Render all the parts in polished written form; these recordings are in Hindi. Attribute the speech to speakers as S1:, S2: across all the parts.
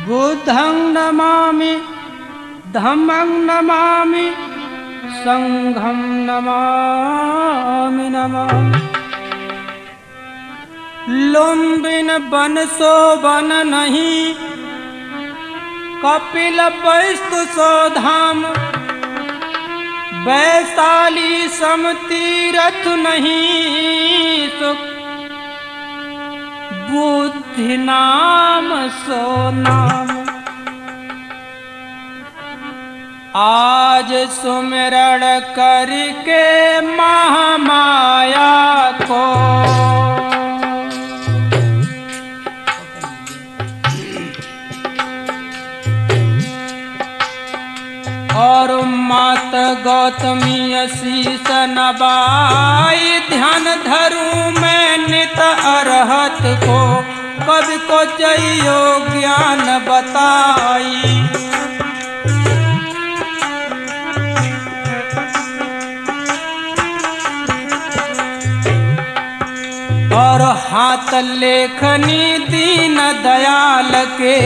S1: बुद्धं नमामि धम्मं नमामि संघं नमामि नमामि। लुम्बिन बन सो बन नहीं, कपिल वस्तु सो धाम। वैशाली सम तीरथ नहीं, सुख बुद्धि नाम सो नाम। आज सुमिरण करके महामाया को, और मात गौतमी शीस नवाई। ध्यान धरूं मैं नित अरहत को, कवि को जइयो ज्ञान बताई। और हाथ लेखनी दीन दयाल के,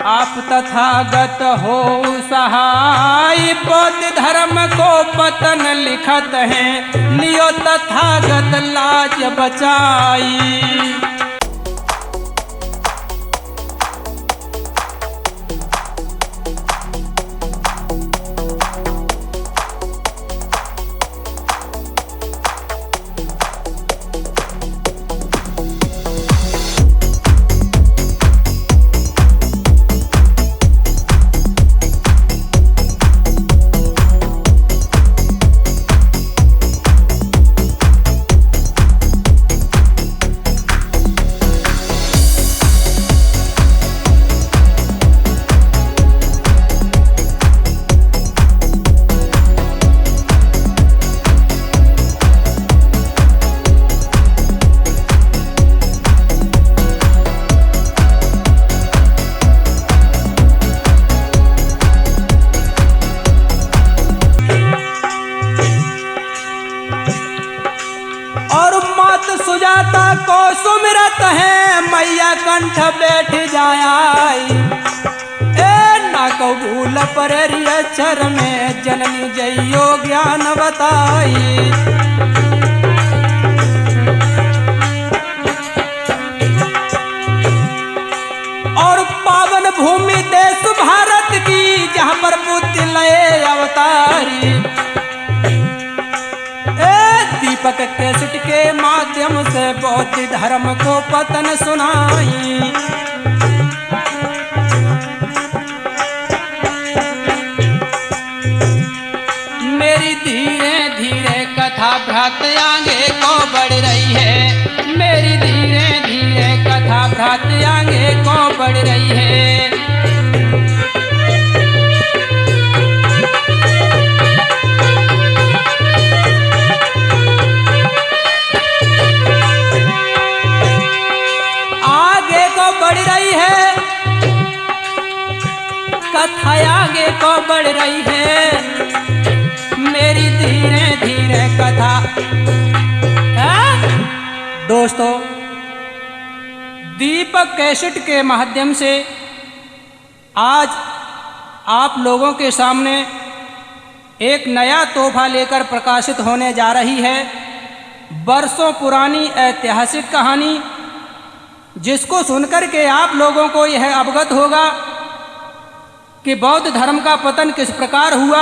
S1: आप तथागत हो सहाय। बौद्ध धर्म को पतन लिखत हैं, लियो तथागत लाज बचाई। सुजाता को सुमिरत है, मैया कंठ बैठ जाई। ए ना कबूल पर अक्षर में, जननी जइयो ज्ञान बताई। और पावन भूमि देश भारत की, जहाँ पर बुद्धि लय अवतारी। दीपक कैसेट के माध्यम से बौद्ध धर्म को पतन सुनाई। मेरी धीरे धीरे कथा भ्रात आगे को बढ़ रही है। मेरी धीरे धीरे कथा भ्रात आगे को बढ़ रही है। बढ़ रही है कथा, आगे को बढ़ रही है। मेरी धीरे धीरे कथा। दोस्तों, दीपक कैसेट के माध्यम से आज आप लोगों के सामने एक नया तोहफा लेकर प्रकाशित होने जा रही है। वर्षों पुरानी ऐतिहासिक कहानी, जिसको सुनकर के आप लोगों को यह अवगत होगा कि बौद्ध धर्म का पतन किस प्रकार हुआ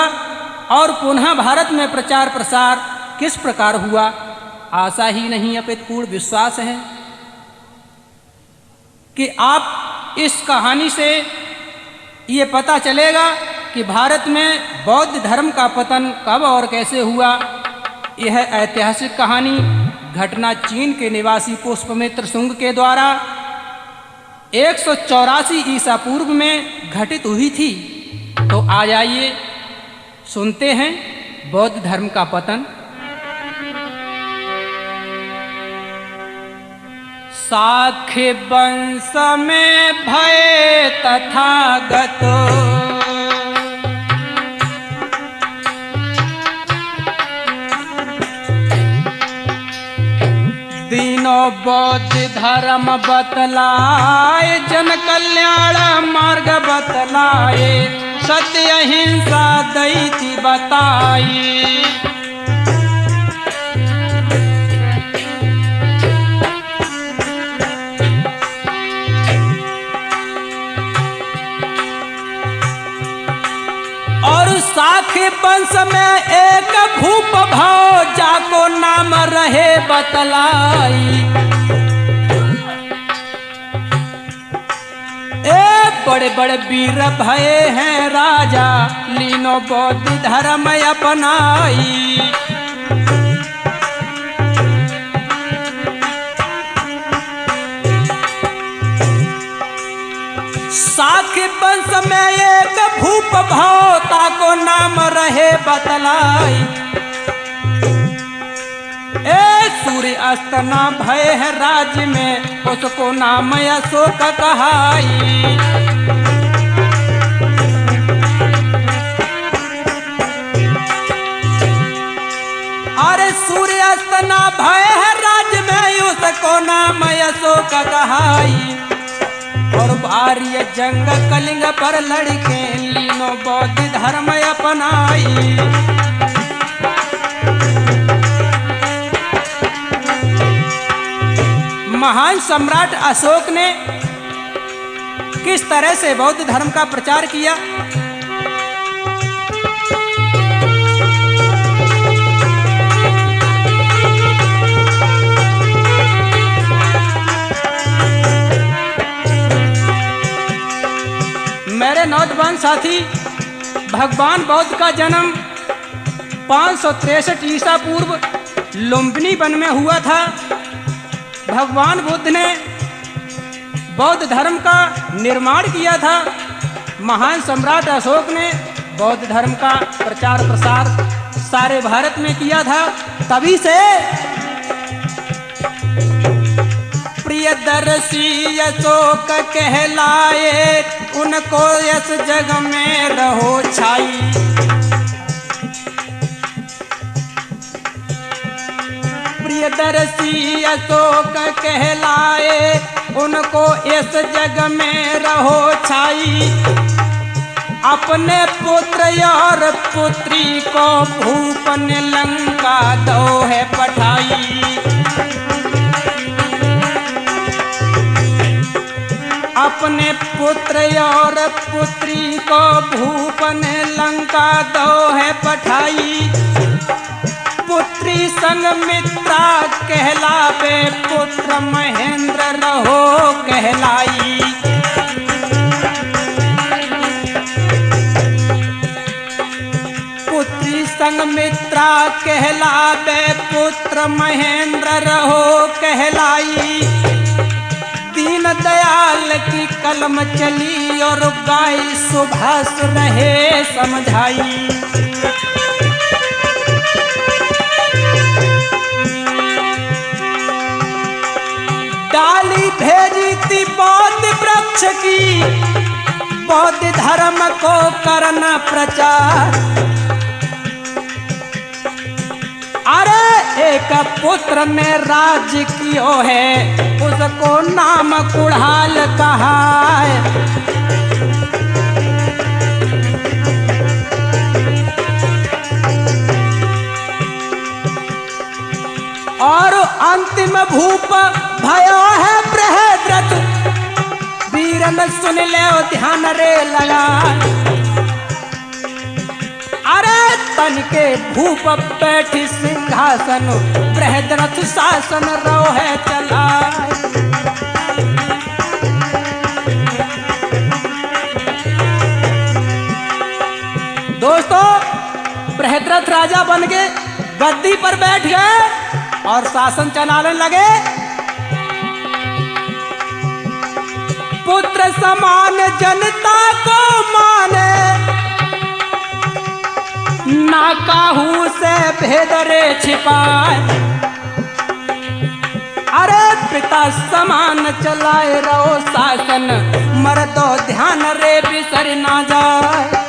S1: और पुनः भारत में प्रचार प्रसार किस प्रकार हुआ। आशा ही नहीं अपितु पूर्ण विश्वास है कि आप इस कहानी से ये पता चलेगा कि भारत में बौद्ध धर्म का पतन कब और कैसे हुआ। यह ऐतिहासिक कहानी घटना चीन के निवासी पुष्पमित्र शुंग के द्वारा 184 ईसा पूर्व में घटित हुई थी। तो आ जाइए सुनते हैं बौद्ध धर्म का पतन। शाक्य वंश में भय तथागत, दीनो बौद्ध धर्म बतलाए, जन कल्याण मार्ग बतलाए, सत्य अहिंसा दैति बताई। और साखी वंश में एक भूप भाव, जाको नाम रहे बतलाई। बड़े बड़े वीर भये हैं राजा, लीनो बौद्ध धर्म अपनाई। साखी वंश में एक भूप भाव, ताको नाम रहे बतलाई। सूर्य अस्त न भय है राज्य में, उसको नाम अशोक कहाई। अरे सूर्य अस्त न भय है राज्य में, उसको नाम अशोक कहाई। और भारी जंग कलिंग पर लड़के, लीनो बौद्ध धर्म अपनाई। महान सम्राट अशोक ने किस तरह से बौद्ध धर्म का प्रचार किया? मेरे नौजवान साथी, भगवान बौद्ध का जन्म 563 ईसा पूर्व लुम्बिनी वन में हुआ था। भगवान बुद्ध ने बौद्ध धर्म का निर्माण किया था। महान सम्राट अशोक ने बौद्ध धर्म का प्रचार प्रसार सारे भारत में किया था। तभी से प्रियदर्शी अशोक कहलाए, उनको इस जग में रहो छाई। प्रियदर्शी अशोक कहलाए, उनको इस जग में रहो छाई। अपने पुत्र और पुत्री को भूप ने लंका दो है पठाई। अपने पुत्र और पुत्री को भूप ने लंका दो है पठाई। पुत्री संगमित्रा कहलावे, पुत्र महेंद्र रहो कहलाई। पुत्री संगमित्रा कहलावे, पुत्र महेंद्र रहो कहलाई। दीन दयाल की कलम चली, और गाय सुभाष रहे समझाई। डाली भेजी थी बौद्ध वृक्ष की, बौद्ध धर्म को करना प्रचार। अरे एक पुत्र ने राज्य कियो है, उसको नाम कुणाल कहा है। और अंतिम भूप भयो है बृहद्रथ, वीरन सुन ले ध्यान रे लगा। अरे तन के भूप बैठी सिंहासन, बृहद्रथ शासन रो है चला। दोस्तों, बृहद्रथ राजा बन के गद्दी पर बैठ गए और शासन चलाने लगे। पुत्र समान जनता को माने, ना काहू से भेद रे छिपाए। अरे पिता समान चलाए रहो शासन, मर्दो ध्यान रे बिसर ना जाए।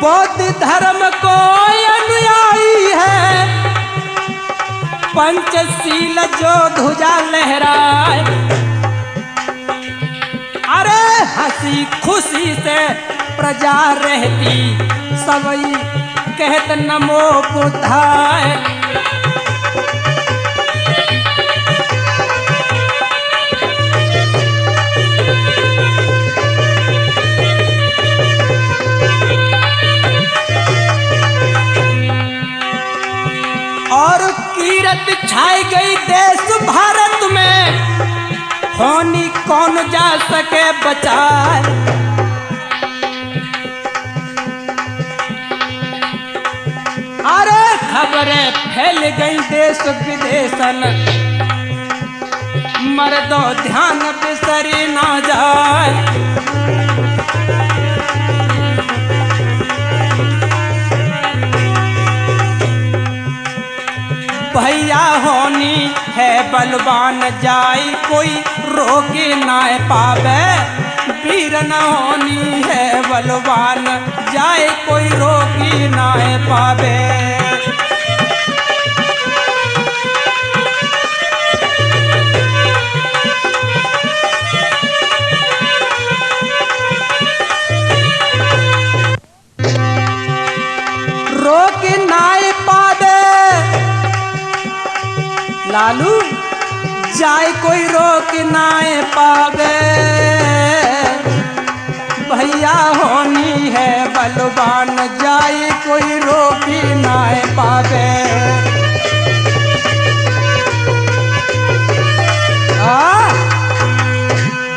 S1: बौद्ध धर्म को अनुयायी है, पंचशील जो ध्वजा लहराए। अरे हंसी खुशी से प्रजा रहती, सबई कहत नमो बुद्धाय। और कीरत छाई गई देश भारत में, होनी कौन जा सके बचाए। अरे खबरें फैल गई देश विदेशन, मर्दो ध्यान बिसरी ना जाए। भैया होनी है बलवान, जाई कोई रोके ना पावे। वीर न होनी है बलवान, जाए कोई रोकी ना पावे। रोकी ना पावे लालू, जाए कोई रोक ना पावे। भैया होनी है बलवान, जाए कोई रोक ना पावे।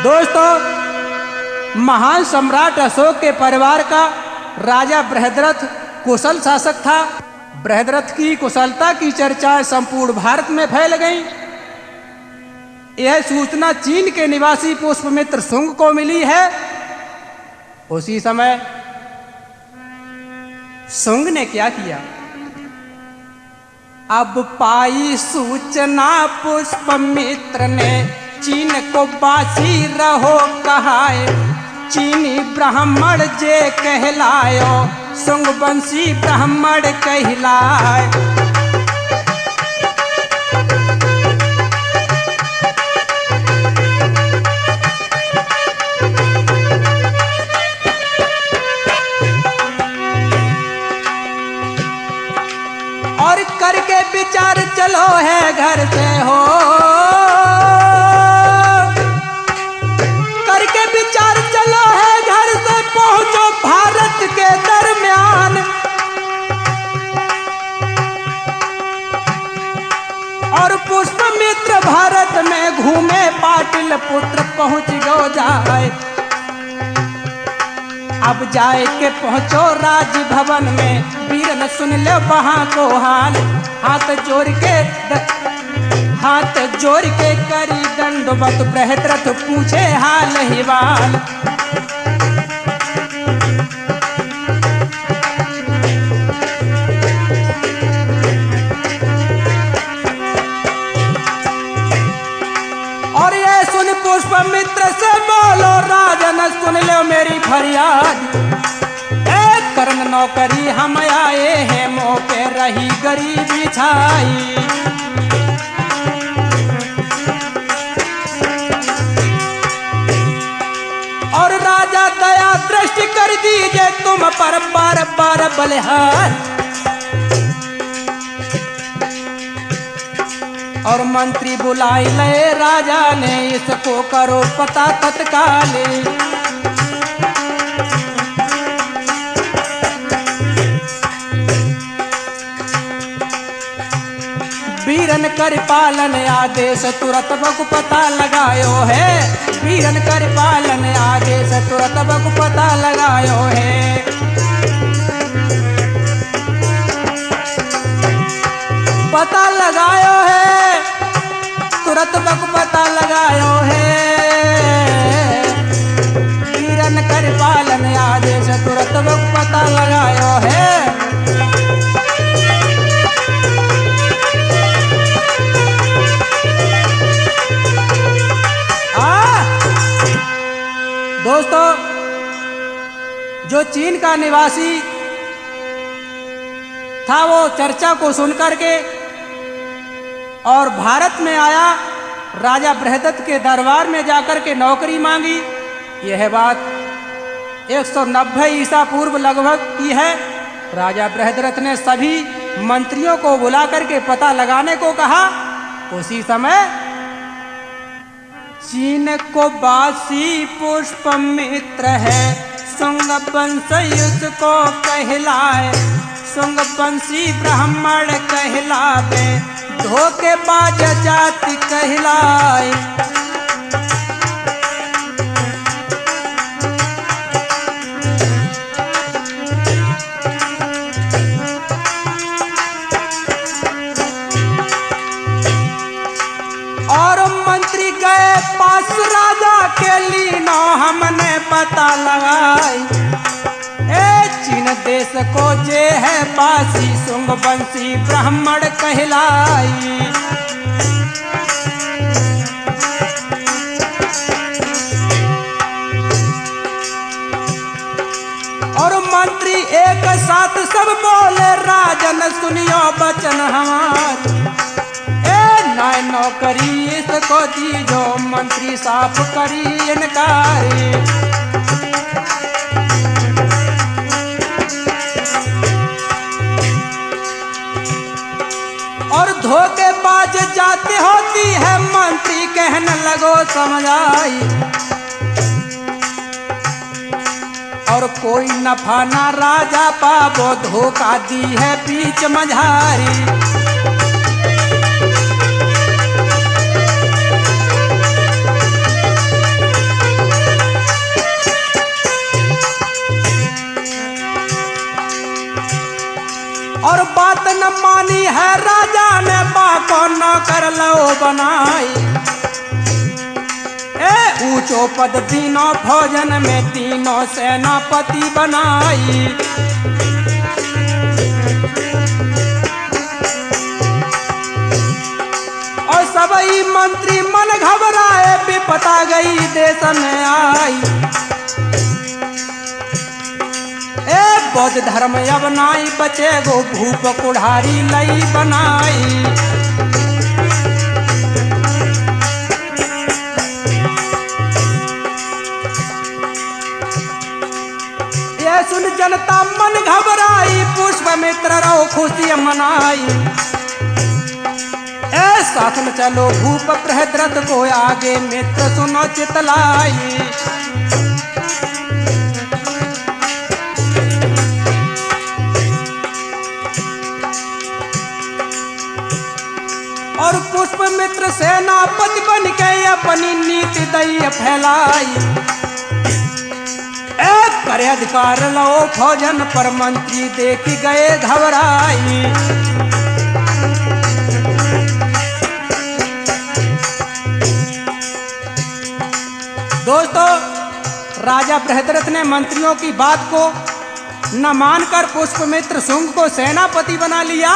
S1: दोस्तों, महान सम्राट अशोक के परिवार का राजा बृहद्रथ कुशल शासक था। बृहद्रथ की कुशलता की चर्चाएं संपूर्ण भारत में फैल गईं। यह सूचना चीन के निवासी पुष्पमित्र शुंग को मिली है। उसी समय शुंग ने क्या किया? अब पाई सूचना पुष्पमित्र ने, चीन को बासी रहो कहाए। चीनी ब्राह्मण जे कहलायो, शुंग वंशी ब्राह्मण कहलाए। और करके विचार चलो है घर से हो, करके विचार चलो है घर से, पहुंचो भारत के दरमियान। और पुष्पमित्र भारत में घूमे, पाटिल पुत्र पहुंच गो जाए। अब जाए के पहुंचो राजभवन में, वीर न सुन ले वहां को हाल। हाथ जोड़ के करी दंडवत, बृहद्रथ पूछे हाल हिवाल। और ये सुन पुष्पमित्र से बोलो, राजन सुन लो मेरी फरियाद। करन नौकरी हम आए हैं, मोह पे रही गरीबी छाई। और राजा दया दृष्टि कर दीजिए तुम पर बार बार बलिहार। और मंत्री बुलाई ले राजा ने, इसको करो पता तत्काल। वीरन कर पालन आदेश, तुरत बक पता लगायो है। वीरन कर पालन आदेश, तुरत बक पता लगायो है। पता लगायो है, तुरत बक पता लगायो है। वीरन कर पालन आदेश, तुरत बक पता लगायो है। दोस्तों, जो चीन का निवासी था वो चर्चा को सुनकर के और भारत में आया। राजा बृहदत्त के दरबार में जाकर के नौकरी मांगी। यह बात 190 ईसा पूर्व लगभग की है। राजा बृहदत्त ने सभी मंत्रियों को बुला करके पता लगाने को कहा। उसी समय चीन को बासी पुष्पमित्र है, शुंग वंश उसको कहलाए, शुंग वंशी ब्राह्मण कहलावे, धोखेबाज जाति कहलाए। और मंत्री गए पास राजा के लीनो हमने पता लगाई, चीन देश को जे है बासी, शुंग वंशी ब्राह्मण कहलाई। और मंत्री एक साथ सब बोले, राजन सुनियो बचन हमार, नाय नौकरी इसको दीजो, मंत्री साफ करी इनकारी। और धोखेबाज जाति होती है, मंत्री कहने लगो समझाई। और कोई नफा ना राजा पाबो, धोखा दी है बीच मझारी। और बात न मानी है राजा ने, बाको न कर लो बनाई। ऊंचो पद तीनों भोजन में, तीनों सेनापति बनाई। और सभी मंत्री मन घबराए, विपता गई देश में आई। बौद्ध धर्म अब नाई बचे गो, भूप कुढ़ारी लई बनाई। ये सुन जनता मन घबराई, पुष्पमित्र रो खुशी मनाई। साथ में चलो भूप बृहदत्त को, आगे मित्र सुनो चितलाई। और पुष्पमित्र सेनापति बन के अपनी नीति दई फैलाई। एक करे अधिकार लो भोजन पर, मंत्री देखी गए घबराई। दोस्तों, राजा बृहदत्त ने मंत्रियों की बात को न मानकर पुष्पमित्र शुंग को सेनापति बना लिया।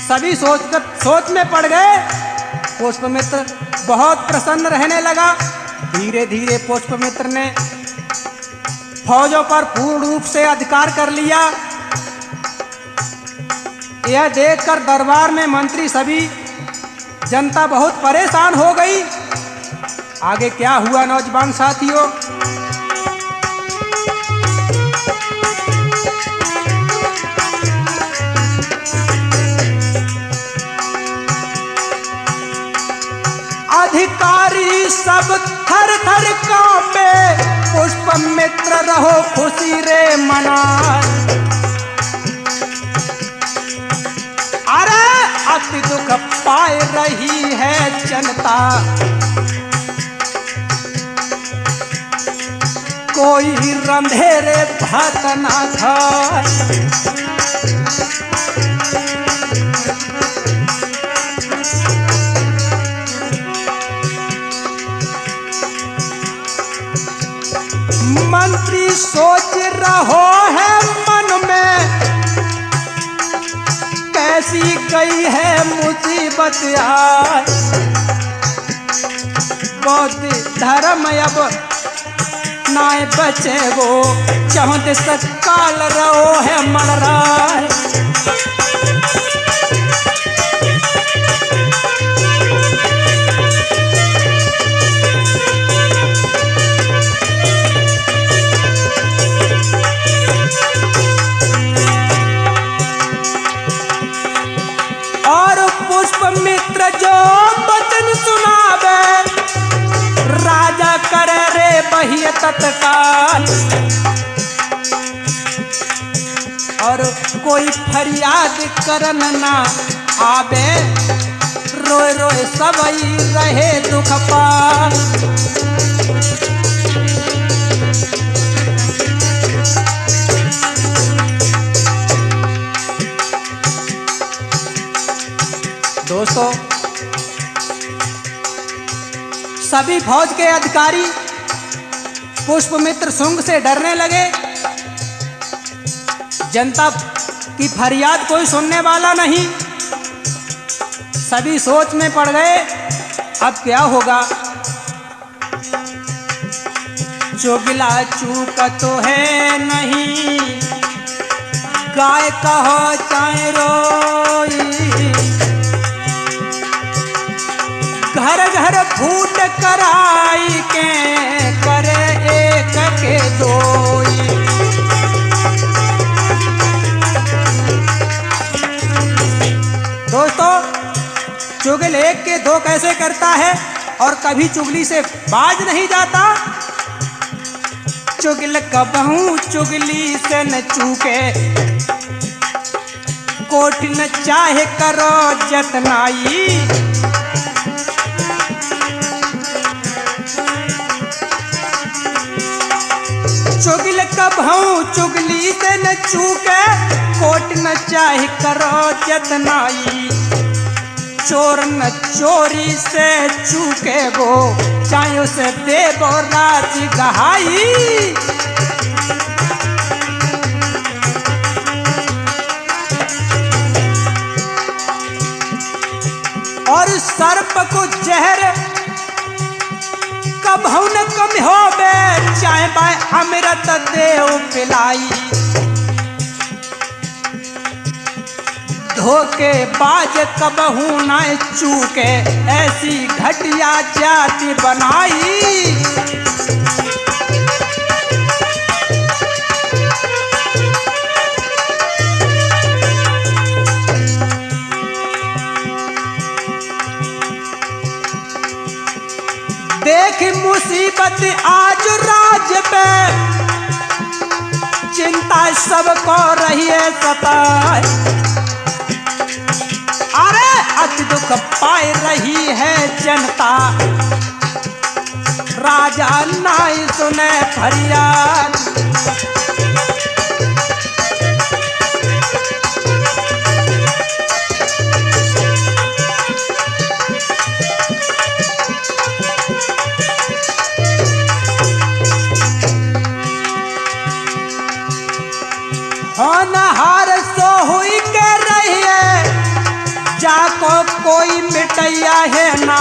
S1: सभी सोच में पड़ गए। पुष्पमित्र बहुत प्रसन्न रहने लगा। धीरे धीरे पुष्पमित्र ने फौजों पर पूर्ण रूप से अधिकार कर लिया। यह देखकर दरबार में मंत्री सभी जनता बहुत परेशान हो गई। आगे क्या हुआ नौजवान साथियों? अधिकारी सब थर थर कांपे, पुष्पमित्र रहो खुशी रे मनाए। अरे अति दुख पाए रही है जनता, कोई रंधेरे भात ना खाए। मंत्री सोच रहो है मन में, कैसी गई है मुसीबत आज। बौद्ध धर्म अब नाय बचे वो चौंत सकाल रहो है मर रहा है। पुष्पमित्र जो वचन सुनावे राजा करे रे बहिय तत्काल। और कोई फरियाद करन ना आवे रोए रोए सबई रहे दुख पाल। दोस्तों, सभी फौज के अधिकारी पुष्पमित्र शुंग से डरने लगे। जनता की फरियाद कोई सुनने वाला नहीं। सभी सोच में पड़ गए, अब क्या होगा। चुगला चूक तो है नहीं, गाय कहो चाहे रोई। घर घर फूट कराई के करे एक के दोई। दोस्तों, चुगल एक के दो कैसे करता है और कभी चुगली से बाज नहीं जाता। चुगल कबहू चुगली से न चूके, कोठ न चाहे करो जतनाई। चुगल कबहू चुगली से न चूके, कोट न चाहे करो जतनाई। चोर न चोरी से चूके गो, चाहे उसे देवो राज गहाई। और सर्प को जहर कबहू न कम होवे, चाहे बाय अमृत देव पिलाई। धोखे बाज कबहू न चूके, ऐसी घटिया जाति बनाई। देख मुसीबत आज राज पे, चिंता सबको रही है सताए। अरे अति दुख पाए रही है जनता, राजा नाई सुने फरियाद। होनहार सो हुई के रही है, जाको कोई मिटैया है ना।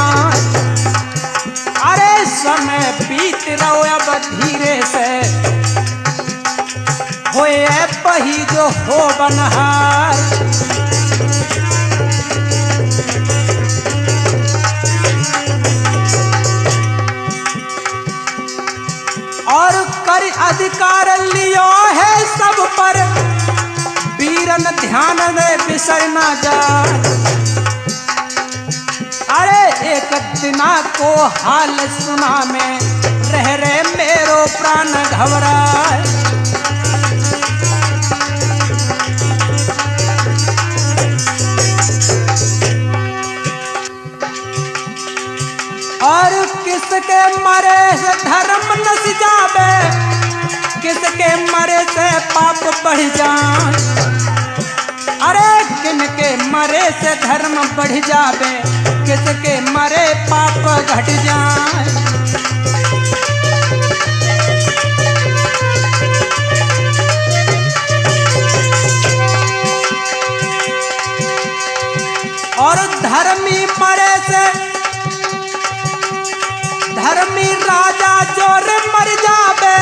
S1: अरे समय बीत रहो अब धीरे से, होए पही जो हो बनहार। और कर अधिकार लियो है सब पर, वीरन ध्यान दे बिसर ना जाए। अरे एक दिना को हाल सुना में, रह रे मेरो प्राण घबराए। और किसके मरे से धर्म नस जावे, किसके मरे से पाप बढ़ जाए। अरे किनके मरे से धर्म बढ़ जावे, किसके मरे पाप घट जाए। और धर्मी मरे से धर्मी राजा जोर मर जावे,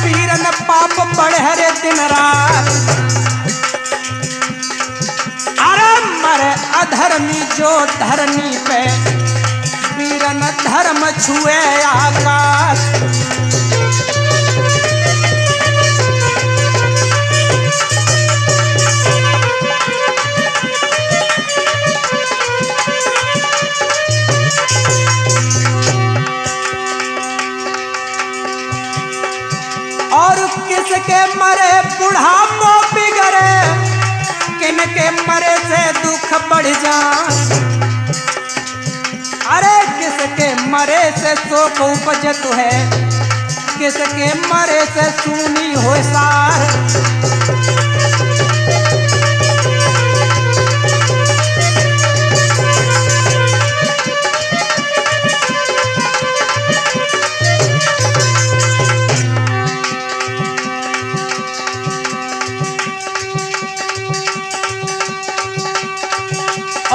S1: पीरन पाप बढ़े रे दिन रात। अरे मरे अधर्मी जो धरनी पे, पीरन धर्म छुए आकाश। और किसके मरे बुढ़ापो बिगड़े, किनके मरे से दुख बढ़ जाए। अरे किसके मरे से शोक उपजत है, किसके मरे से सूनी हो सार।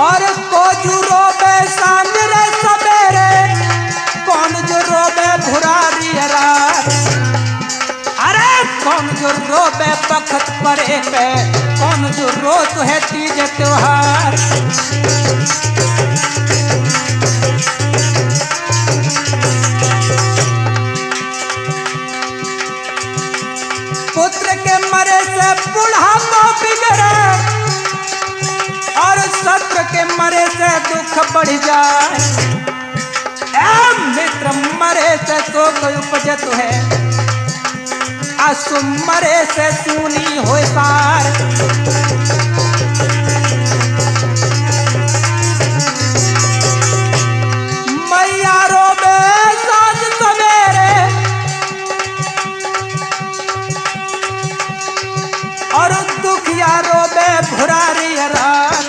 S1: और कोजू रोबे सांझ रे सवेरे, कौन जो रोबे भुरारी रात। अरे कौन जो रोबे बखत परे पे, कौन जो रोत है तीज त्योहार। पुत्र के मरे से बुढ़ापा बिगड़े, और शत्रु के मरे से दुख बढ़ जाए। मित्र मरे से शोक उपजत है, आंसू मरे से सूनी हो सार। मैया रोबे साँझ सवेरे, और दुखिया रोबे भुरारी रात।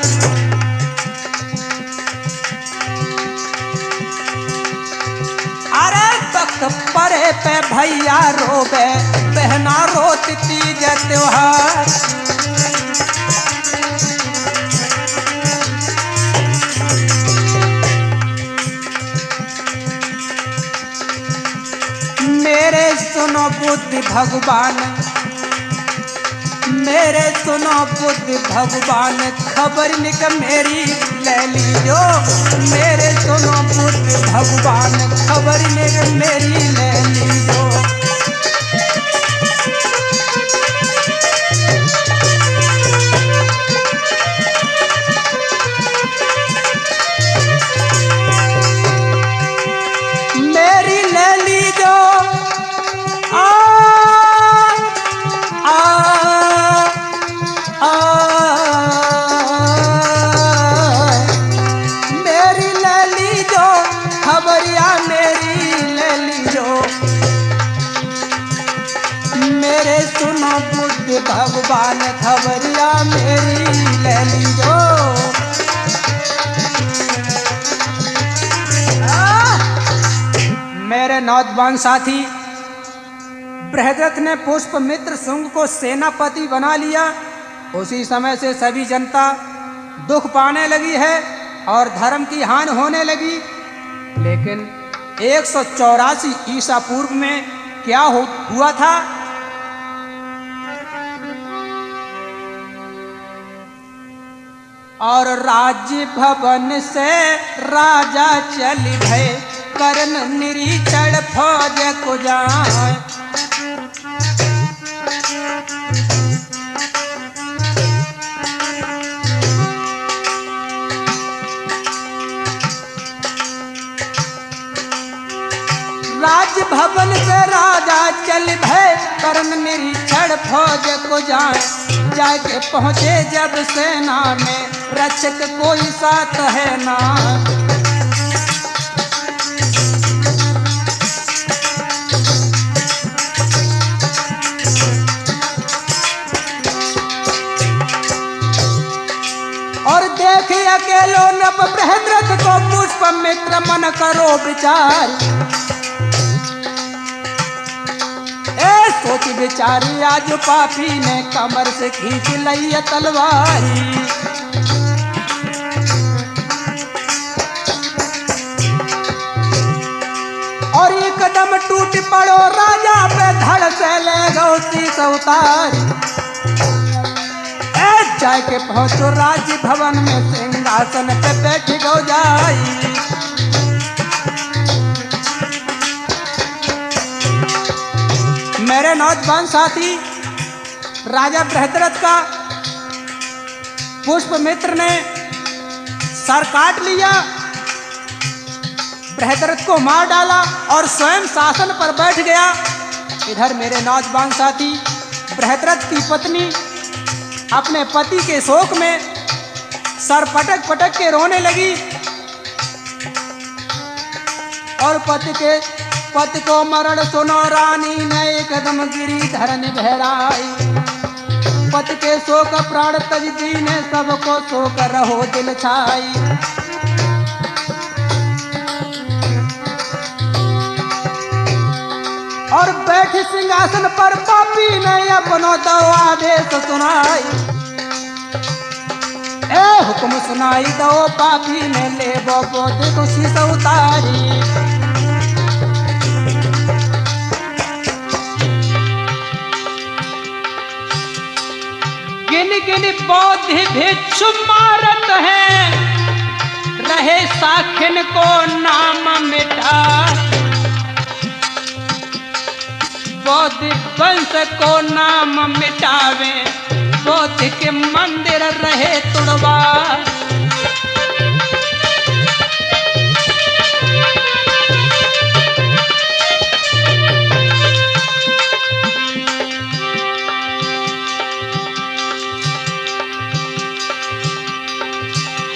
S1: अरे तख्त परे पे भैया रोबे, बहना रोती तीज त्योहार। मेरे सुनो बुद्धि भगवान, मेरे सुनो बुद्धि भगवान, खबर निक मेरी ले लीजो। मेरे सुनो बुद्धि भगवान, खबर निक मेरी ले लीजो। मेरी ले लीजो। मेरी ले लीजो खबरिया, मेरी ले लीजो। मेरे सुनो बुद्धि भगवान, खबरिया मेरी ले लीजो। मेरे नौजवान साथी, बृहद्रथ ने पुष्पमित्र शुंग को सेनापति बना लिया। उसी समय से सभी जनता दुख पाने लगी है और धर्म की हानि होने लगी। लेकिन 184 ईसा पूर्व में क्या हुआ था? और राज्य भवन से राजा चल भय, कर्ण निरीक्षण फौज को जाए। राजभवन से राजा चल भय, कर्ण निरीक्षण फौज को जाए। जाके पहुँचे जब सेना में, रक्षक कोई साथ है ना। और देखे अकेलो नभ बृहद्रथ को, पुष्पमित्र मन करो विचार। सोच विचारी आज पापी ने, कमर से खींच लई तलवारी। और बड़ो राजा पे धड़ से ले गो शीस उतारी। जाके पहुंचो राज भवन में सिंहासन पे बैठ गो जाई। मेरे नौजवान साथी, राजा बृहद्रथ का पुष्पमित्र ने सर काट लिया, बृहद्रथ को मार डाला और स्वयं शासन पर बैठ गया। इधर मेरे नौजवान साथी, बृहद्रथ की पत्नी अपने पति के शोक में सर पटक पटक के रोने लगी और पति को मरण सुनो रानी ने एकदम गिरी धरन बहराई। पति के शोक प्राण तज दीने सबको शोक रहो दिल छाई। और बैठी सिंहासन पर पापी ने अपनो दो आदेश सुनाई। ए हुक्म सुनाई दो पापी ने ले बो देखो शीस उतारी। गिन गिन बौद्ध भिक्षु मारत है, रहे साखिन को नाम मिटा। बौद्ध वंश को नाम मिटावे, बौद्ध के मंदिर रहे तुड़वा।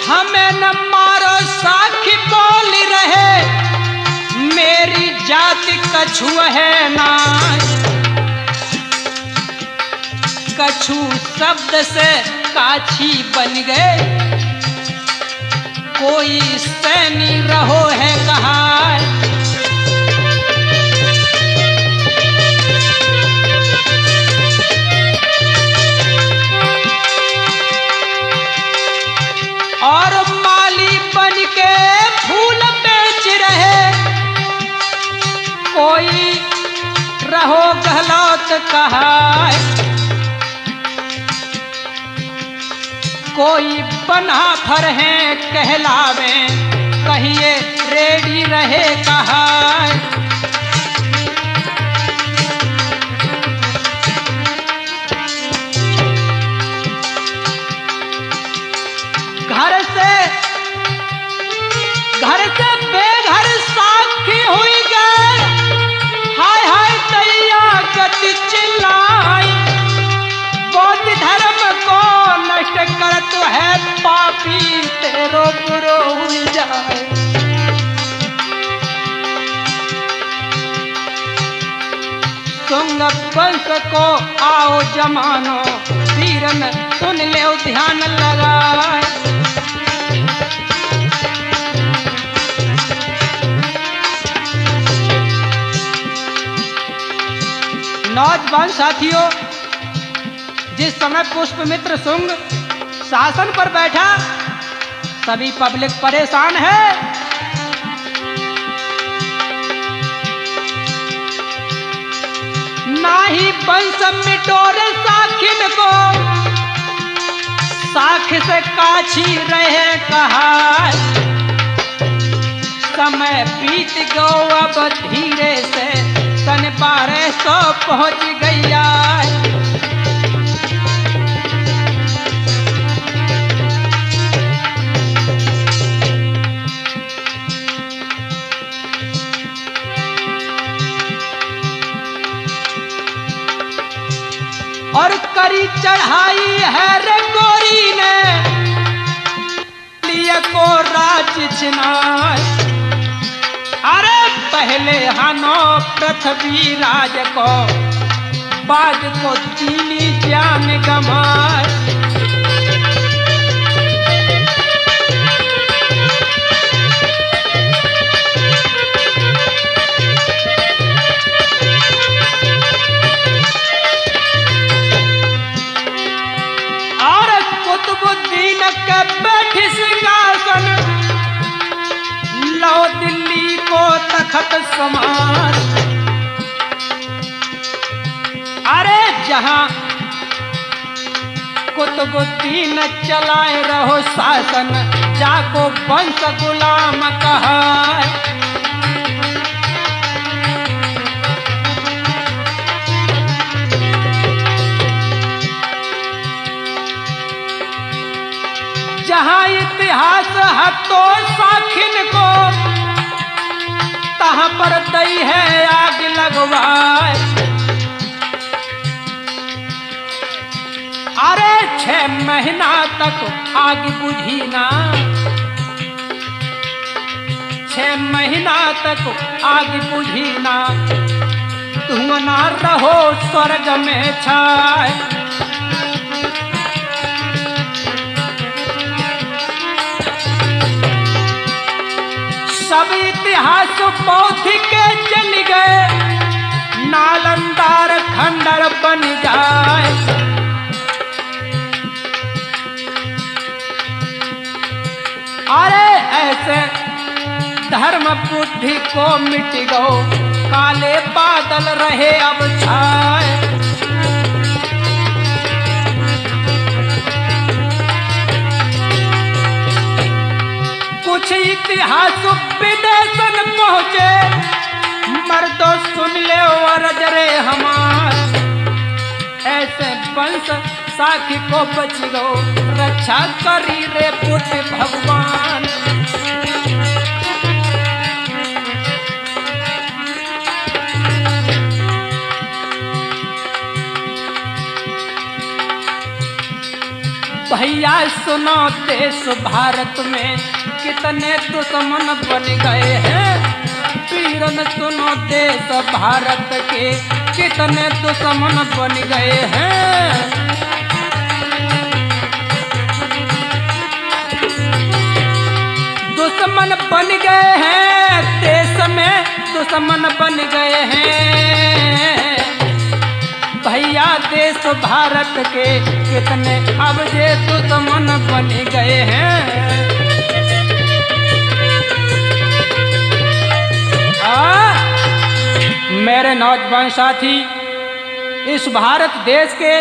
S1: हमें न मारो साखी बोली रहे, मेरी जाति कछु है ना। कछु शब्द से काछी बन गए, कोई सैनी रहो है कहाँ। और माली बन के फूल बेच रहे, कोई रहो गहलौत कहा। कोई बना भर है कहलावे, कहिए रेडी रहे कहा। घर से बेघर साखी हुई गए, हाय हाय दैया गति चिल्लाई। बौद्ध धर्म को नष्ट कर तो है पापी, तेरो बुरो हुई जाए। सुंग वंश को आओ जमानो, वीरन सुन ले ध्यान लगाए। नौजवान साथियों, जिस समय पुष्पमित्र शुंग शासन पर बैठा, सभी पब्लिक परेशान है। ना ही वंश मिटोरे साखिन को, साख से काछी रहे कहा। समय बीत गो अब धीरे से, सन 1200 पहुंच गया। और करी चढ़ाई है रे गोरी ने, लिए को राज छिनाए। अरे पहले हानो पृथ्वी राज को, बाद को दीनी जान गमाए। और कुतुबुद्दीन के बैठी सिंहासन, लो दिल्ली को तखत समान। अरे जहां कुतुबुद्दीन चलाए रहो शासन, जाको वंश गुलाम कहाए। जहां इतिहास हत्तो साखिन को, तहां पर दई है आग लगवाए। अरे 6 महीना तक आग बुझी ना, 6 महीना तक आग बुझी ना, तुम ना रहो स्वर्ग में छाए। सब इतिहास बौद्धिक जल गए, नालंदार खंडर बन जाए। अरे ऐसे धर्म बुद्धि को मिट गो, काले बादल रहे अब छाए। कुछ इतिहास विदेशन पहुंचे, मर्दो सुन ले अरज रे हमार। ऐसे वंश साखी को बच गो, रक्षा करी रे पुत्र भगवान। भैया सुनो देश भारत में कितने दुश्मन बन गए हैं। वीरन सुनो देश भारत के कितने दुश्मन बन गए हैं। दुश्मन बन गए हैं, देश में दुश्मन बन गए हैं। भैया देश भारत के कितने अब ये दुश्मन बन गए हैं। मेरे नौजवान साथी, इस भारत देश के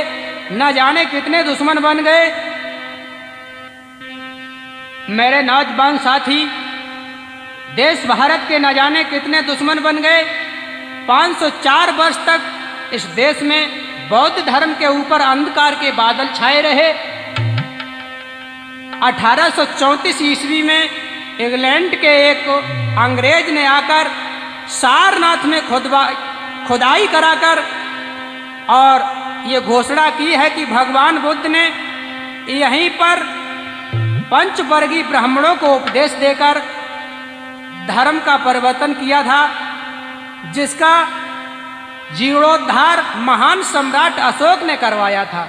S1: न जाने कितने दुश्मन बन गए। मेरे नौजवान साथी, देश भारत के न जाने कितने दुश्मन बन गए। 504 वर्ष तक इस देश में बौद्ध धर्म के ऊपर अंधकार के बादल छाए रहे। 1834 ईस्वी में इंग्लैंड के एक अंग्रेज ने आकर सारनाथ में खुदाई कराकर और ये घोषणा की है कि भगवान बुद्ध ने यहीं पर पंचवर्गीय ब्राह्मणों को उपदेश देकर धर्म का परिवर्तन किया था, जिसका जीर्णोद्धार महान सम्राट अशोक ने करवाया था।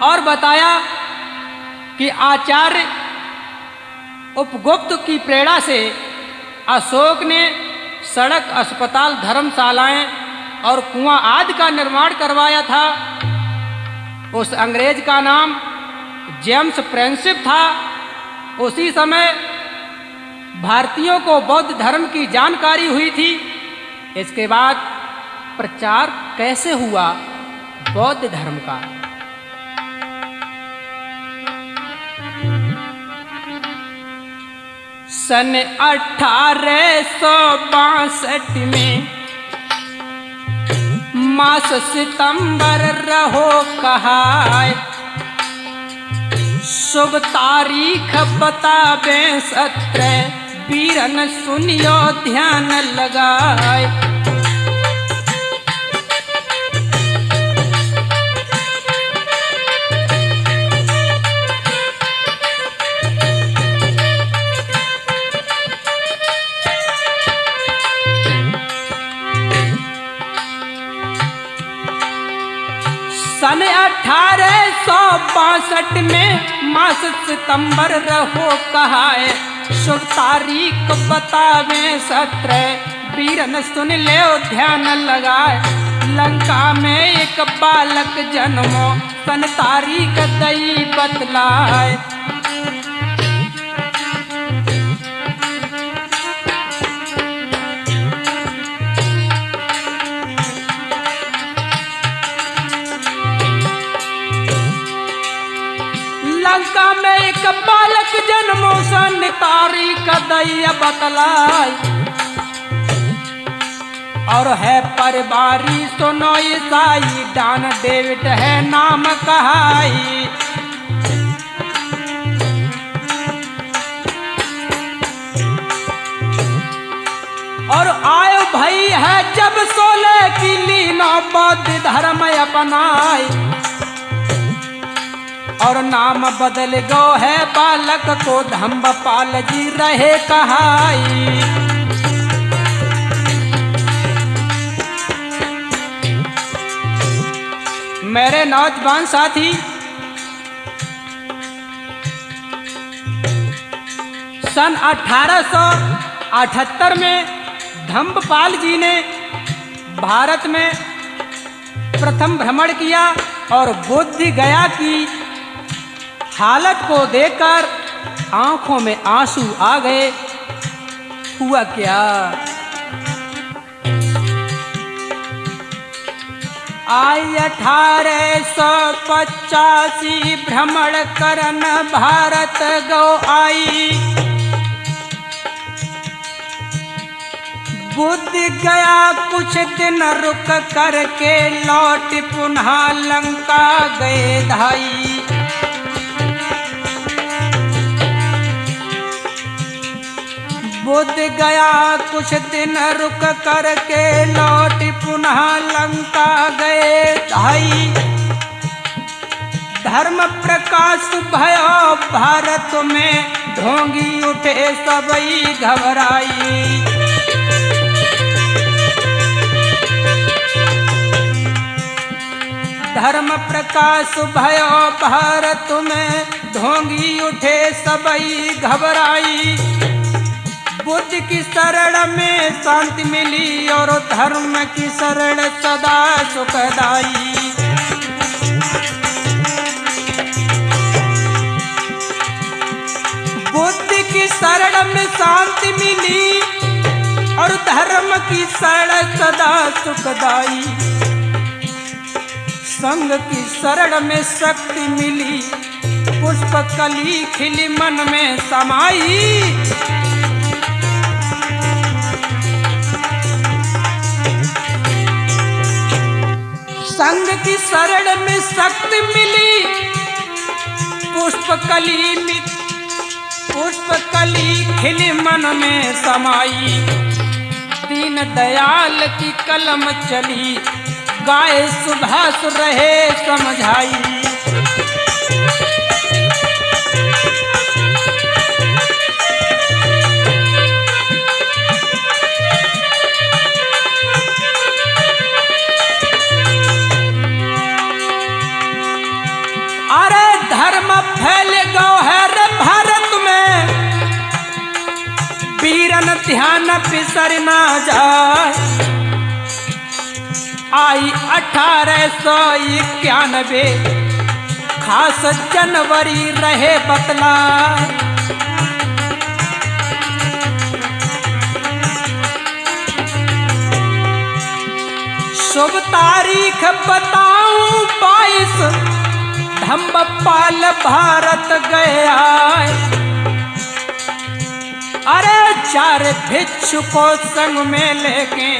S1: और बताया कि आचार्य उपगुप्त की प्रेरणा से अशोक ने सड़क, अस्पताल, धर्मशालाएं और कुआं आदि का निर्माण करवाया था। उस अंग्रेज का नाम जेम्स प्रिंसिप था। उसी समय भारतीयों को बौद्ध धर्म की जानकारी हुई थी। इसके बाद प्रचार कैसे हुआ बौद्ध धर्म का। सन 1862 में मास सितंबर रहो कहाय, शुभ तारीख बतावे 17, वीरन सुनियो ध्यान लगाए। सन 1862 में मास सितंबर रहो कहाए, शुभ तारीख बतावे 17, वीरन सुन ले ध्यान लगाए। लंका में एक बालक जन्मो, सन तारीख दई बतलाए। एक बालक जन्मो सन तारीख दैया बतलाई और है परिवारी सुनो ईसाई डॉन डेविड है नाम कहाई। और आयो भई है जब 16 की लीनो बौद्ध धर्म अपनाई और नाम बदल गो है बालक को धम्मपाल जी रहे कहाई। मेरे नौजवान साथी, सन 1878 में धम्मपाल जी ने भारत में प्रथम भ्रमण किया और बोध गया की हालत को देखकर आंखों में आंसू आ गए। हुआ क्या? आई 1885 भ्रमण करन भारत गो आई। बुद्ध गया कुछ दिन रुक करके लौट पुनः लंका गए धाई। बुद्ध गया कुछ दिन रुक करके लौट पुनः लंका गए धाई। धर्म प्रकाश भयो भारत में ढोंगी उठे सबई घबराई। धर्म प्रकाश भयो भारत में ढोंगी उठे सबई घबराई। बुद्ध की शरण में शांति मिली और धर्म की शरण सदा सुखदाई। बुद्ध की शरण में शांति मिली और धर्म की शरण सदा सुखदाई। संग की शरण में शक्ति मिली पुष्प कली खिली मन में समाई। संग की शरण में शक्ति मिली पुष्प कली खिली मन में समाई। दीन दयाल की कलम चली गाए सुभाष रहे समझाई। अरे धर्म फैल गो है रे भारत में, वीरन ध्यान पिसर ना जाए। आई 1891 खास जनवरी रहे बतला। शुभ तारीख बताऊं 22 धम्मपाल भारत गया। अरे 4 भिक्षु को संग में लेके,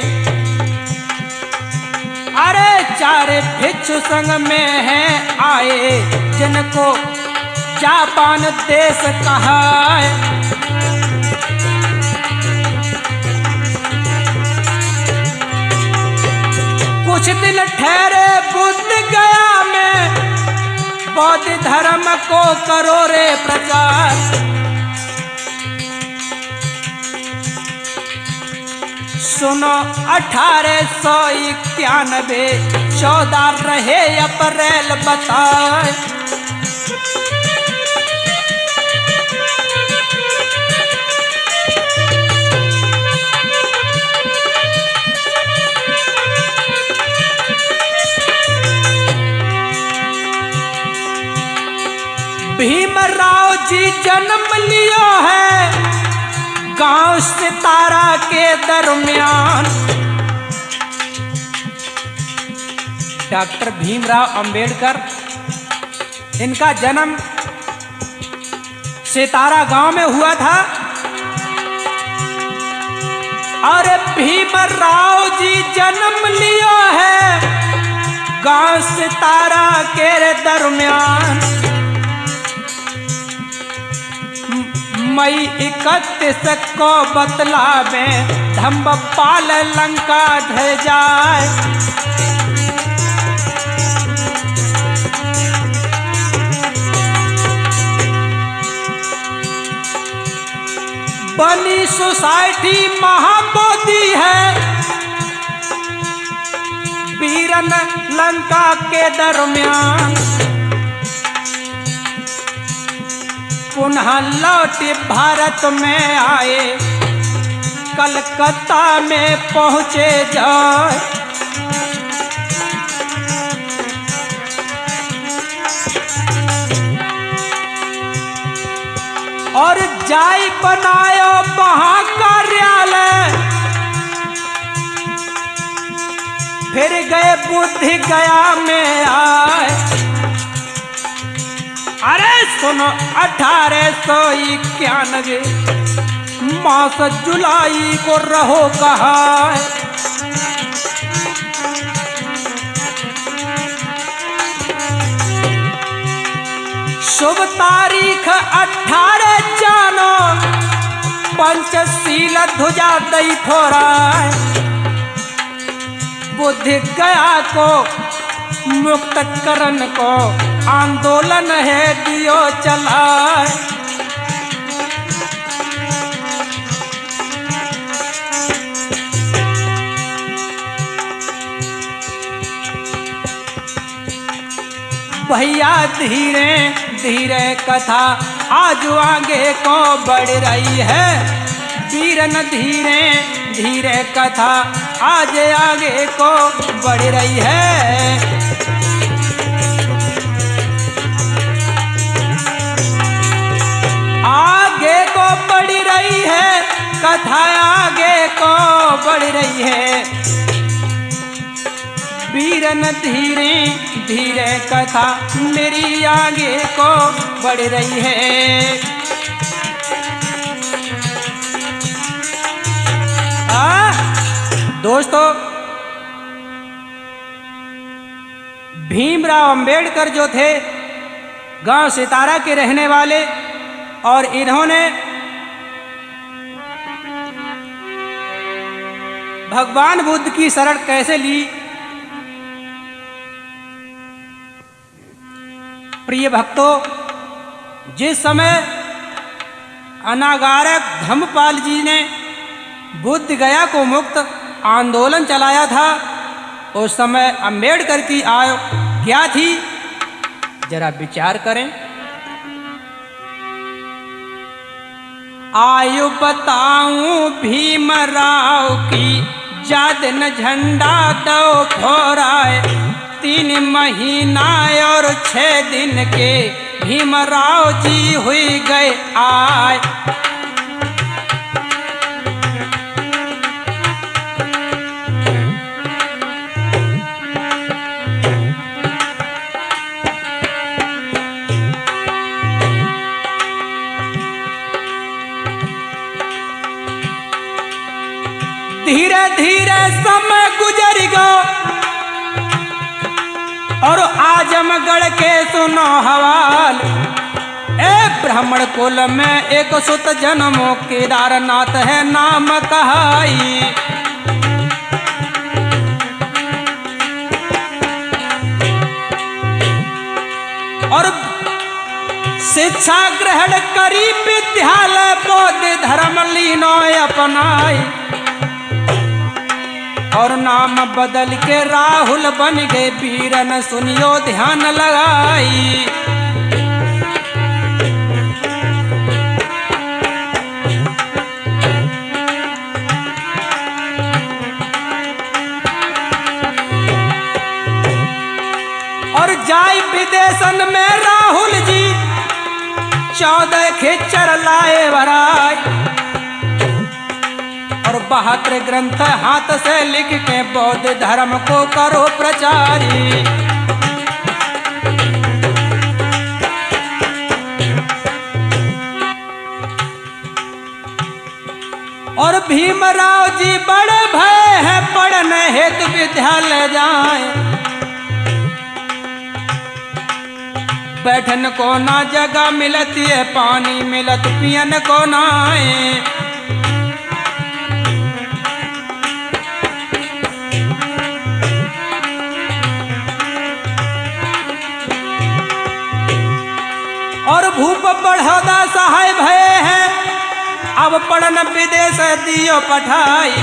S1: अरे 4 भिक्षु संग में हैं आए जिनको जापान देश कहा है। कुछ दिन ठहरे बुद्ध गया में, बौद्ध धर्म को करो रे प्रचार। सुनो 1891 14 रहे अप्रैल बताए। भीमराव जी जन्म लियो है गांव सितारा के दरमियान। डॉक्टर भीमराव अंबेडकर, इनका जन्म सितारा गांव में हुआ था। अरे भीमराव जी जन्म लियो है गांव सितारा के दरमियान। मई 31 को बतलावे धम्मपाल लंका ढह जाए। बनी सोसाइटी महाबोधि है वीरन लंका के दरमियान। पुनः लौट भारत में आए कलकत्ता में पहुंचे जाए। और जाय बनायो वहां कार्यालय। फिर गए बुद्धि गया में आए। अरे सुनो 1891 मास जुलाई को रहो कहा। शुभ तारीख 18 जानो पंचशील ध्वजा दई थोड़ा। बुद्धि गया को मुक्त करन को आंदोलन है दियो चलाए। भैया धीरे धीरे कथा आज आगे को बढ़ रही है। वीरन धीरे धीरे कथा आज आगे को बढ़ रही है। आगे को बढ़ रही है कथा आगे को बढ़ रही है। वीरन धीरे धीरे कथा मेरी आगे को बढ़ रही है। दोस्तों, भीमराव अंबेडकर जो थे गांव सितारा के रहने वाले, और इन्होंने भगवान बुद्ध की शरण कैसे ली। प्रिय भक्तों, जिस समय अनागारक धम्मपाल जी ने बुद्ध गया को मुक्त आंदोलन चलाया था, उस समय अंबेडकर की आयु क्या थी, जरा विचार करें। आयु बताऊं भीमराव की जादन झंडा दो फहराए। 3 महीना और 6 दिन के भीमराव जी हुई गए आए। धीरे धीरे समय गुजर गो और आजमगढ़ के सुनो हवाल। ए ब्राह्मण कुल में एक सुत जन्मो केदारनाथ है नाम कहाई। और शिक्षा ग्रहण करी विद्यालय बौद्ध धर्म लीनो अपनाई। और नाम बदल के राहुल बन गए वीरन सुनियो ध्यान लगाई। और जाय विदेशन में राहुल जी 14 खिच्चर लाए भराई। और 72 ग्रंथ हाथ से लिख के बौद्ध धर्म को करो प्रचारी। जी बड़े भय है पढ़ने हेतु विद्यालय जाए, बैठन को ना जगह मिलती है, पानी मिलत पियन को नाए। और भूप बढ़ौदा सहाय भय है, अब पढ़न विदेश दियो पठाई।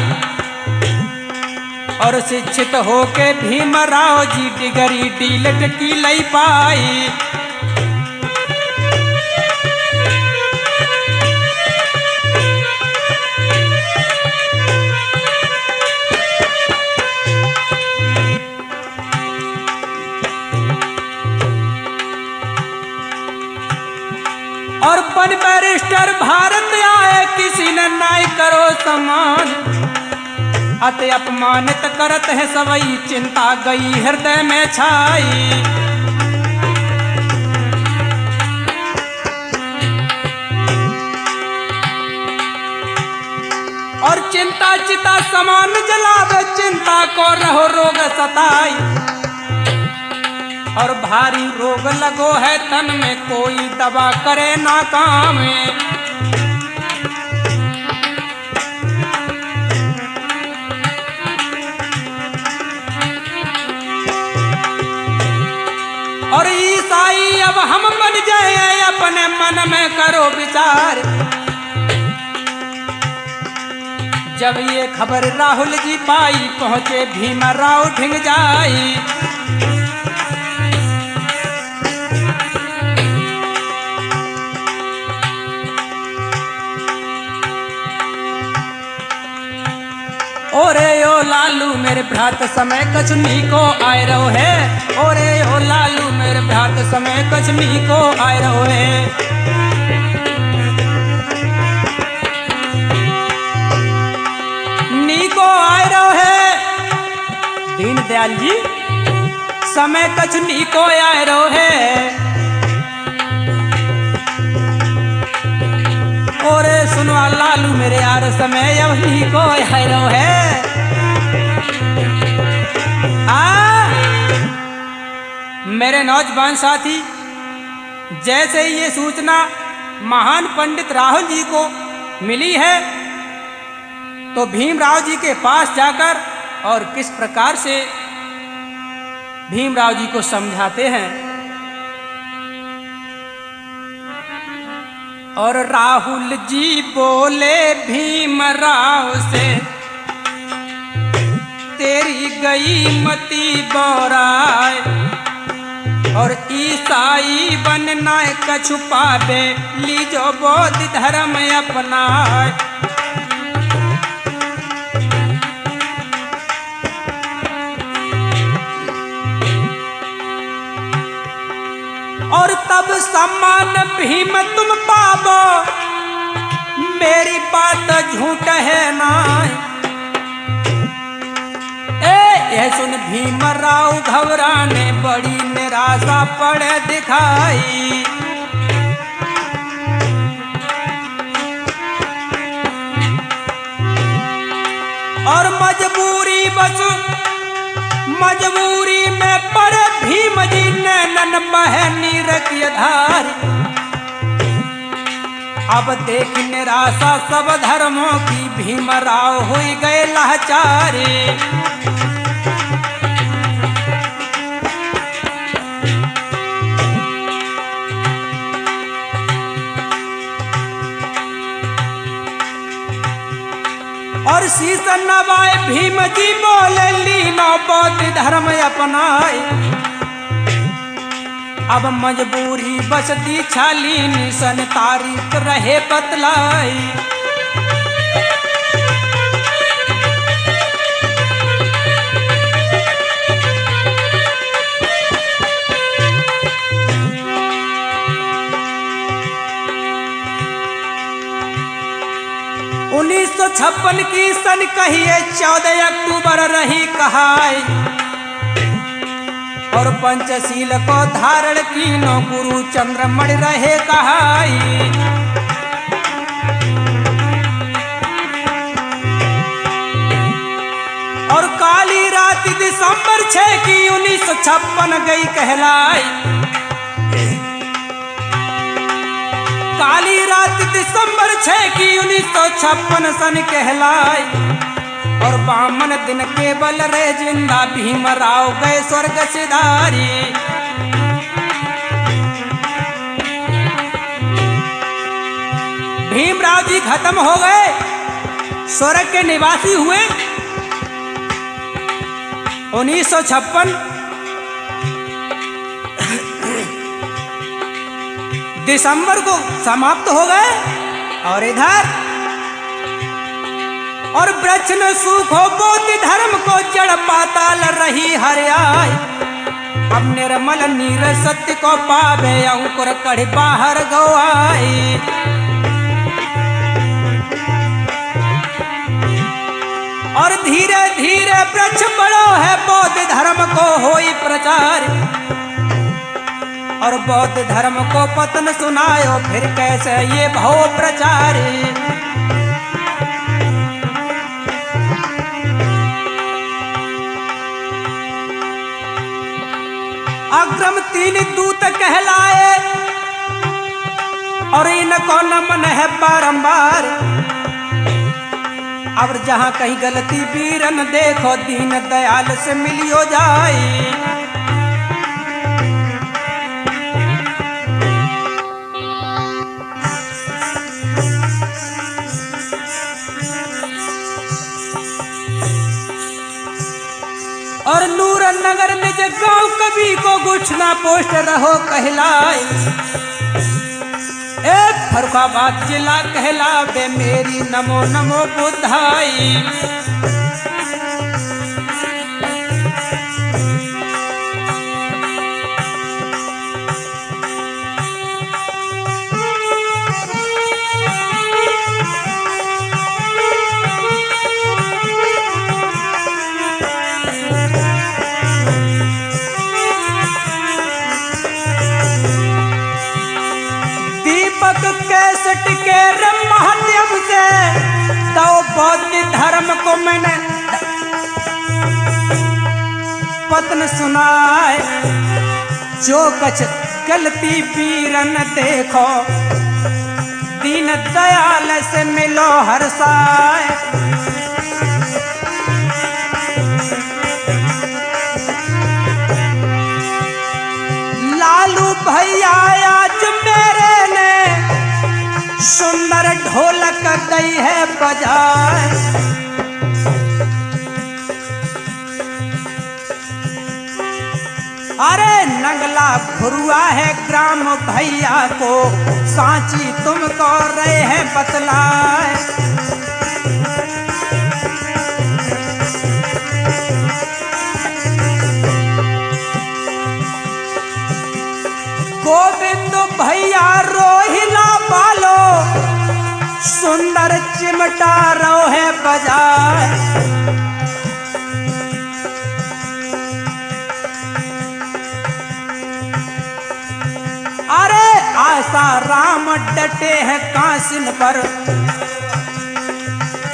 S1: और शिक्षित होके भीमराव जी डिगरी डीलट की लई पाई। और बन बैरिस्टर भारत आए, किसी ने नाई करो सम्मान। अति अपमानित करत है सबई, चिंता गई हृदय में छाई। और चिंता चिता समान जलावे, चिंता को रहो रोग सताई। और भारी रोग लगो है तन में, कोई दवा करे ना काम। और ईसाई अब हम बन जाए, अपने मन में करो विचार। जब ये खबर राहुल जी पाई, पहुंचे भीमराव ढिंग जाई। ओरे ओ लालू मेरे भ्रात समय कचनी को आए रहो है। ओरे ओ लालू मेरे भ्रात समय कचनी को आए रहो है। नी को आए रहो है दीनदयाल जी, समय कचनी को आए रहो है। और सुनो लालू मेरे यार समय अवनी को हैरो है। मेरे नौजवान साथी, जैसे ही ये सूचना महान पंडित राहुल जी को मिली है, तो भीमराव जी के पास जाकर और किस प्रकार से भीमराव जी को समझाते हैं। और राहुल जी बोले भीमराव से, तेरी गई मती बोराय। और ईसाई बनना कछु पावे, लीजो बौद्ध धर्म अपनाए। और तब सम्मान भीम तुम पावो, मेरी बात झूठ है ना। यह सुन भीमराव घबराने, बड़ी निराशा पड़े दिखाई। और मजबूरी में पड़े भीम जी नैनन बहे नीर की धार। अब देख निराशा सब धर्मों की, भीमराव हो गए लाचारे। और शीश नवाए भीम जी बोले, लीनो बौद्ध धर्म अपनाए। अब मजबूरी बस दी छालीनी, सन तारीख रहे बतलाई। उन्नीस 1956 की सन कहिए 14 अक्टूबर रही कहाई। और पंचशील को धारण कीनो गुरु चंद्रमण रहे कहाई। रात दिसंबर 6 की 1956 गई कहलाई। काली रात दिसंबर 6 की 1956 सन कहलाई। और बामन दिन केवल रे जिंदा भीमराव गए स्वर्ग सिधारी। भीमराव जी खत्म हो गए, स्वर्ग के निवासी हुए। 1956 दिसंबर को समाप्त हो गए। और इधर और वृक्ष न सूखो बोधि धर्म को जड़ पाताल रही हरियाई। अब निर्मल नीर सत्य को पावे अंकुर कढ़ बाहर गवाई। और धीरे धीरे वृक्ष बड़ो है बौद्ध धर्म को होई प्रचार। और बौद्ध धर्म को पतन सुनायो फिर कैसे ये भव प्रचार। अग्रम 3 दूत कहलाए और इनको नमन है बारंबार। अब जहां कहीं गलती वीरन देखो दीन दयाल से मिलियो जाए। और नूर नगर निज गांव कभी को घुटना पोस्ट रहो कहलाए। एक फरुखाबाद जिला कहलावे मेरी नमो नमो बुधाई। कैसेट के माध्यम से तो बौद्ध धर्म को मैंने पतन सुनाए। जो कछ गलती वीरन देखो दीन दयाल से मिलो हर्षाए। लालू भैया आज मेरे ने सुंदर ढोलक गई है बजाए। अरे नंगला घुरुआ है ग्राम भैया को सांची तुमको रहे हैं बतलाए। गोविंद भैया रोहिला बालो सुंदर चिमटा रो है बजाए। अरे आशा राम डटे हैं कासिन पर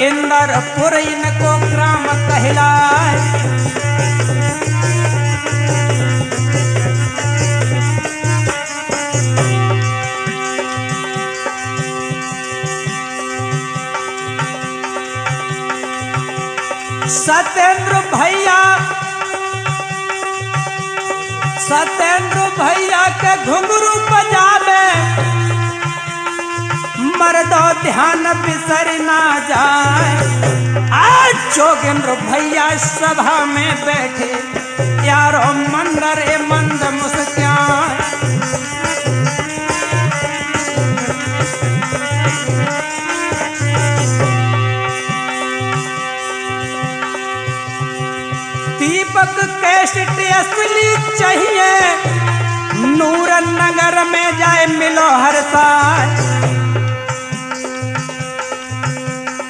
S1: इंदरपुर इनको ग्राम कहलाए। सत्येंद्र भैया के घुंघरू बजावे मर्दो ध्यान बिसर ना जाए। आज जोगेंद्र भैया सभा में बैठे यारो मंदर मंद मुस्कान। दीपक कैसेट असली चाहिए नूर नगर में जाए मिलो हर साल।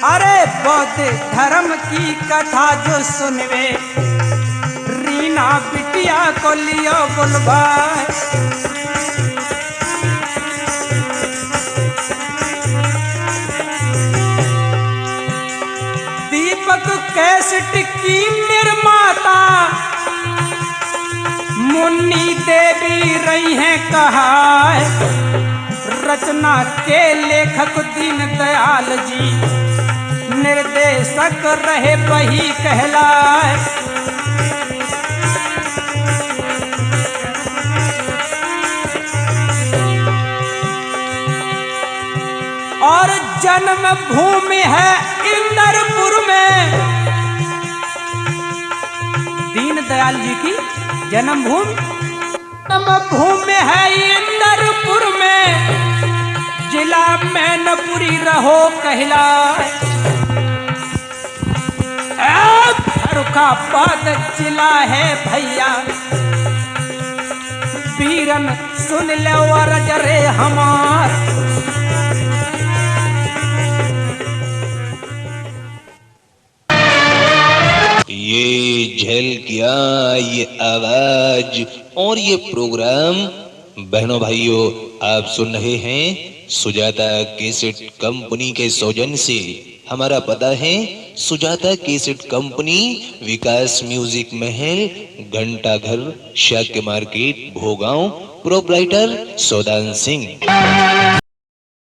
S1: अरे बौद्ध धर्म की कथा जो सुनवे रीना बिटिया को लियो बुलवाए। दीपक कैसेट की निर्माता रचना मुन्नी देवी रही हैं कहा, रचना के लेखक दीनदयाल जी, निर्देशक रहे वही कहलाए। और जन्म भूमि है इंदरपुर में, दीनदयाल जी की जन्म भूमि है इंदरपुर में, जिला मैनपुरी रहो कहलाए। फर्रुखाबाद जिला है भैया, वीरन सुन लो रजरे हमार।
S2: ये झलकियां, ये आवाज और ये प्रोग्राम बहनों भाइयों आप सुन रहे हैं सुजाता कैसेट कंपनी के सौजन्य से। हमारा पता है सुजाता कैसेट कंपनी, विकास म्यूजिक महल, घंटा घर, शाक्य मार्केट, भोगांव। प्रोपराइटर सौदान सिंह।